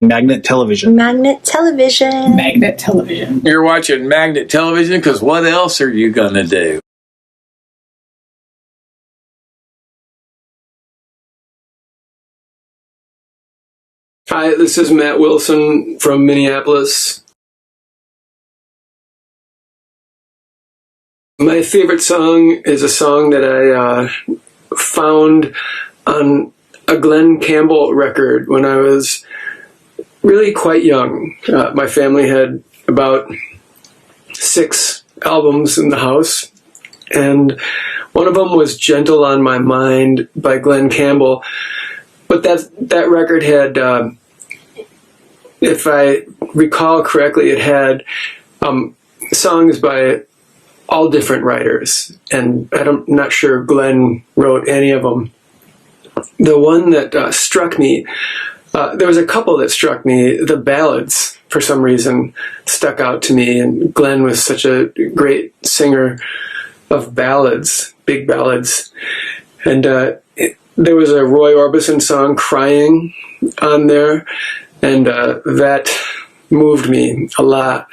Magnet television. Magnet television. Magnet television. You're watching Magnet television because what else are you going to do? Hi, this is Matt Wilson from Minneapolis. My favorite song is a song that I found on a Glen Campbell record when I was really quite young. My family had about 6 albums in the house, and one of them was Gentle on My Mind by Glen Campbell. But that record had, if I recall correctly, it had songs by all different writers, and I'm not sure Glenn wrote any of them. The one that struck me, there was a couple that struck me. The ballads, for some reason, stuck out to me, and Glenn was such a great singer of ballads, big ballads. And there was a Roy Orbison song, Crying, on there, and that moved me a lot.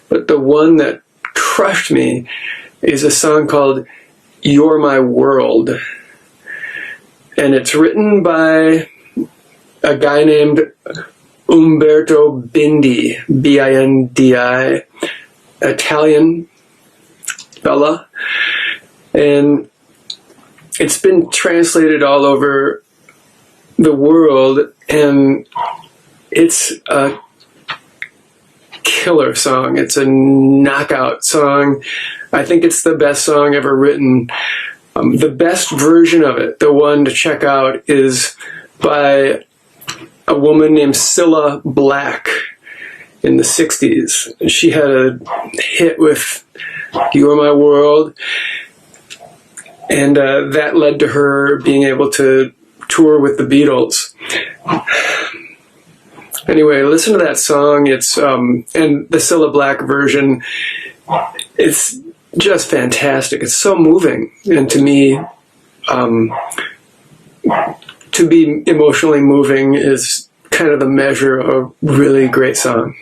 But the one that crushed me is a song called You're My World. And it's written by a guy named Umberto Bindi, B-I-N-D-I, Italian fella. And it's been translated all over the world, and it's a killer song. It's a knockout song. I think it's the best song ever written. The best version of it, the one to check out, is by a woman named Cilla Black in the 60s. She had a hit with You're My World, and that led to her being able to tour with the Beatles. Anyway, listen to that song. It's and the Cilla Black version. It's just fantastic. It's so moving, and to me, to be emotionally moving is kind of the measure of a really great song.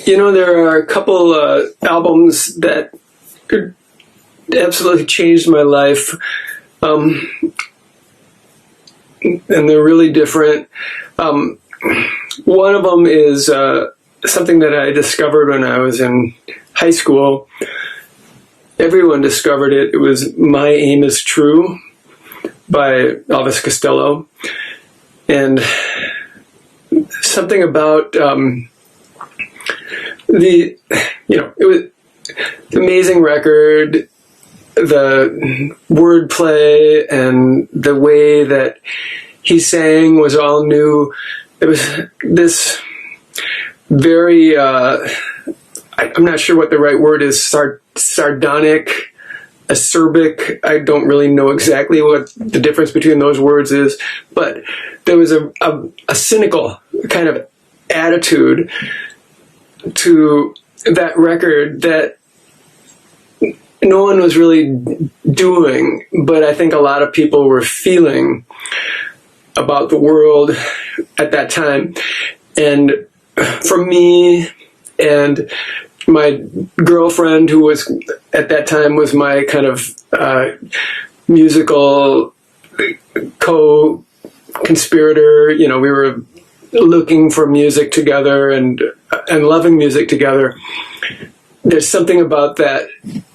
You know, there are a couple albums that absolutely changed my life, and they're really different. One of them is something that I discovered when I was in high school. Everyone discovered it. It was My Aim is True by Elvis Costello. And something about it was an amazing record, the wordplay and the way that he sang was all new. It was this very, I'm not sure what the right word is, sardonic, acerbic. I don't really know exactly what the difference between those words is, but there was a cynical kind of attitude to that record that no one was really doing, but I think a lot of people were feeling about the world at that time. And for me and my girlfriend, who was at that time was my kind of musical co-conspirator, you know, we were looking for music together and loving music together. There's something about that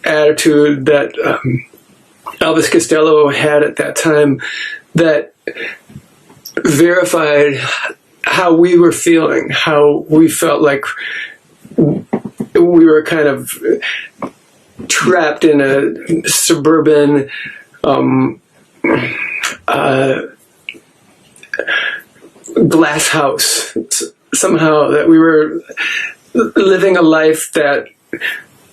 attitude that Elvis Costello had at that time that verified how we were feeling, how we felt like we were kind of trapped in a suburban glass house. Somehow that we were living a life that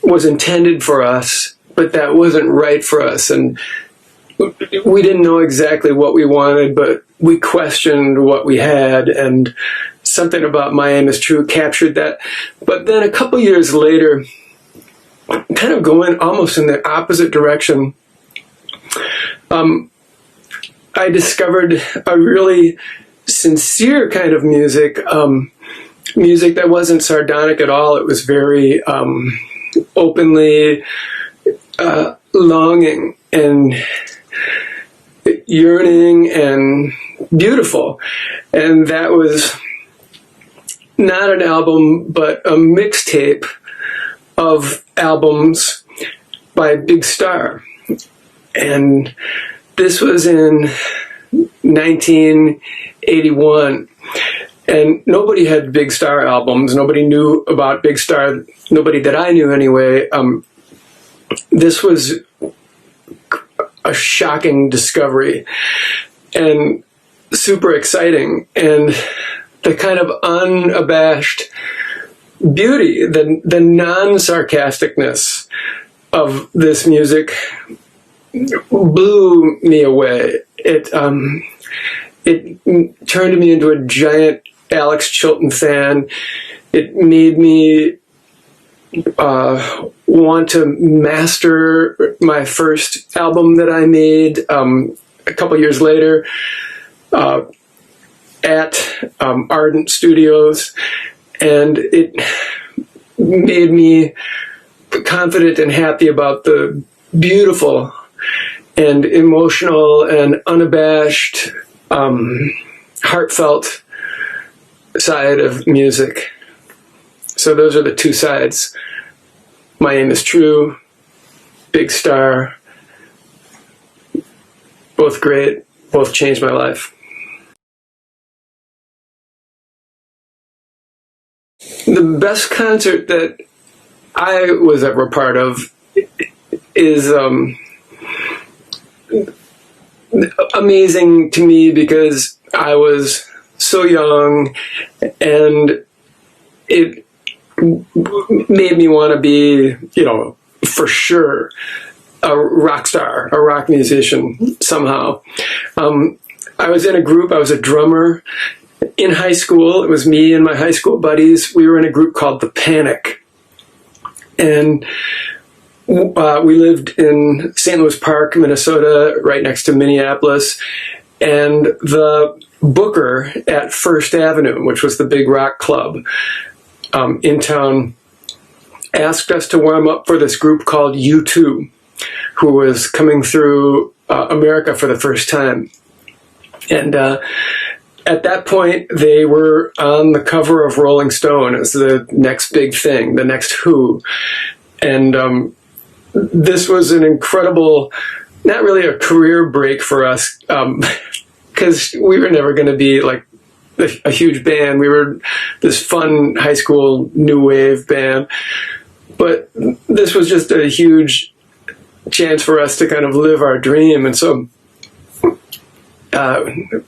was intended for us, but that wasn't right for us. And we didn't know exactly what we wanted, but we questioned what we had, and something about My Aim is True captured that. But then a couple years later, kind of going almost in the opposite direction, I discovered a really sincere kind of music, music that wasn't sardonic at all. It was very openly longing and yearning and beautiful. And that was not an album, but a mixtape of albums by Big Star. And this was in 1981. And nobody had Big Star albums. Nobody knew about Big Star. Nobody that I knew anyway. This was a shocking discovery and super exciting. And the kind of unabashed beauty, the non-sarcasticness of this music blew me away. It turned me into a giant Alex Chilton fan. It made me want to master my first album that I made a couple years later at Ardent Studios, and it made me confident and happy about the beautiful and emotional and unabashed, heartfelt side of music. So those are the two sides. My Aim Is True, Big Star, both great, both changed my life. The best concert that I was ever part of is amazing to me because I was so young, and it made me want to be, for sure, a rock star, a rock musician somehow. I was in a group, I was a drummer in high school. It was me and my high school buddies. We were in a group called The Panic. And we lived in St. Louis Park, Minnesota, right next to Minneapolis. And the booker at First Avenue, which was the big rock club in town, asked us to warm up for this group called U2, who was coming through America for the first time. And at that point, they were on the cover of Rolling Stone as the next big thing, the next Who. And this was an incredible, not really a career break for us, because we were never going to be like a huge band. We were this fun high school new wave band. But this was just a huge chance for us to kind of live our dream. And so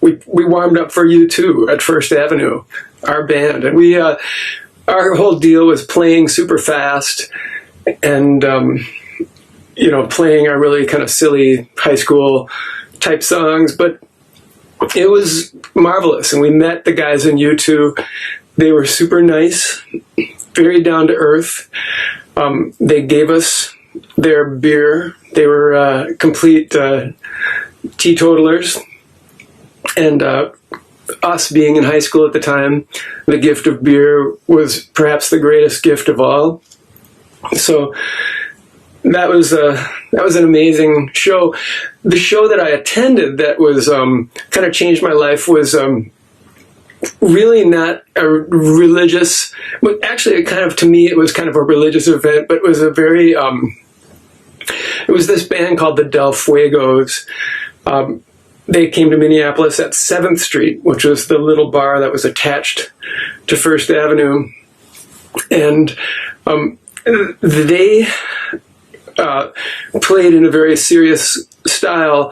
we warmed up for U2 at First Avenue, our band. And our whole deal was playing super fast and, playing our really kind of silly high school type songs. But it was marvelous. And we met the guys in U2. They were super nice, very down to earth. They gave us their beer. They were complete teetotalers. And us being in high school at the time, the gift of beer was perhaps the greatest gift of all. So that was an amazing show. The show that I attended that was kind of changed my life was really not a religious, but actually to me it was kind of a religious event, but it was a very, it was this band called the Del Fuegos. They came to Minneapolis at 7th Street, which was the little bar that was attached to First Avenue. And they played in a very serious style,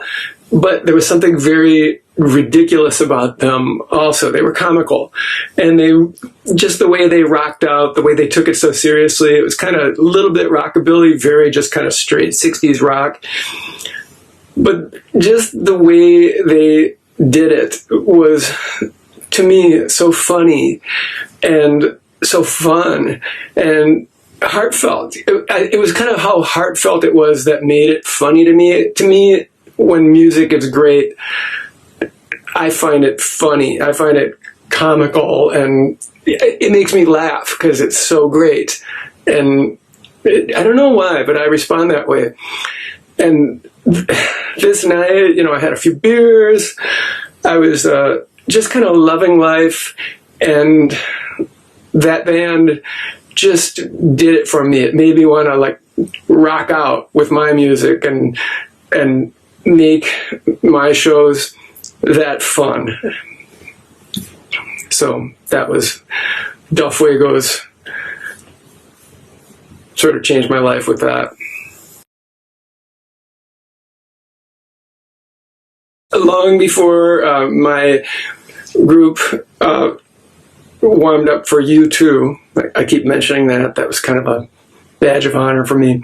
but there was something very ridiculous about them also. They were comical. And just the way they rocked out, the way they took it so seriously, it was kind of a little bit rockabilly, very just kind of straight 60s rock. But just the way they did it was, to me, so funny and so fun and heartfelt. It was kind of how heartfelt it was that made it funny to me. To me, when music is great, I find it funny. I find it comical, and it makes me laugh because it's so great. And I don't know why, but I respond that way. And this night, I had a few beers. I was just kind of loving life, and that band just did it for me. It made me want to like rock out with my music and make my shows that fun. So that was Del Fuego's, sort of changed my life with that. Long before my group warmed up for U2, I keep mentioning that. That was kind of a badge of honor for me.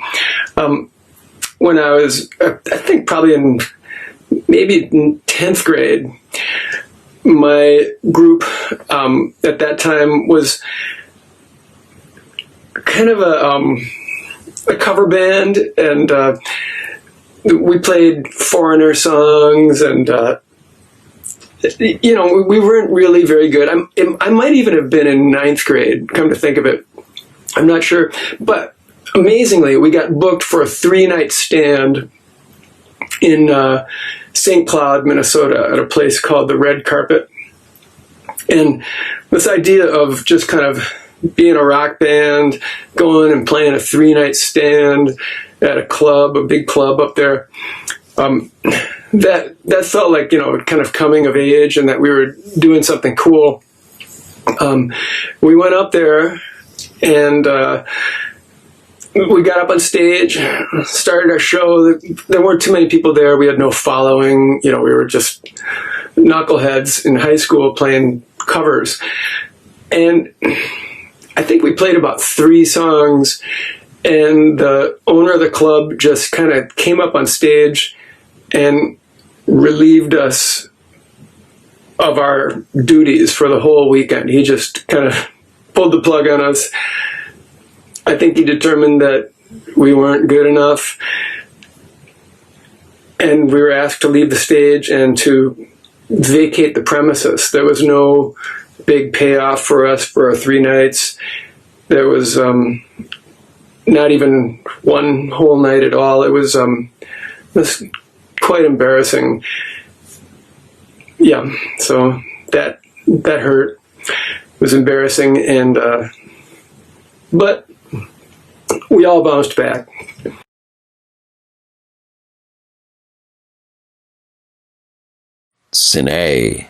When I was, I think probably maybe in 10th grade, my group at that time was kind of a cover band, and we played foreigner songs, and we weren't really very good. I might even have been in 9th grade, come to think of it. I'm not sure. But amazingly, we got booked for a 3-night stand in St. Cloud, Minnesota, at a place called the Red Carpet. And this idea of just kind of being a rock band, going and playing a 3-night stand at a club, a big club up there, that felt like, kind of coming of age, and that we were doing something cool. We went up there, and we got up on stage, started our show. There weren't too many people there. We had no following. We were just knuckleheads in high school playing covers. And I think we played about 3 songs, and the owner of the club just kind of came up on stage and relieved us of our duties for the whole weekend. He just kind of pulled the plug on us. I think he determined that we weren't good enough, and we were asked to leave the stage and to vacate the premises. There was no big payoff for us for our 3 nights. There was not even one whole night at all. It was quite embarrassing. Yeah, so that hurt. It was embarrassing, and but we all bounced back. Cine.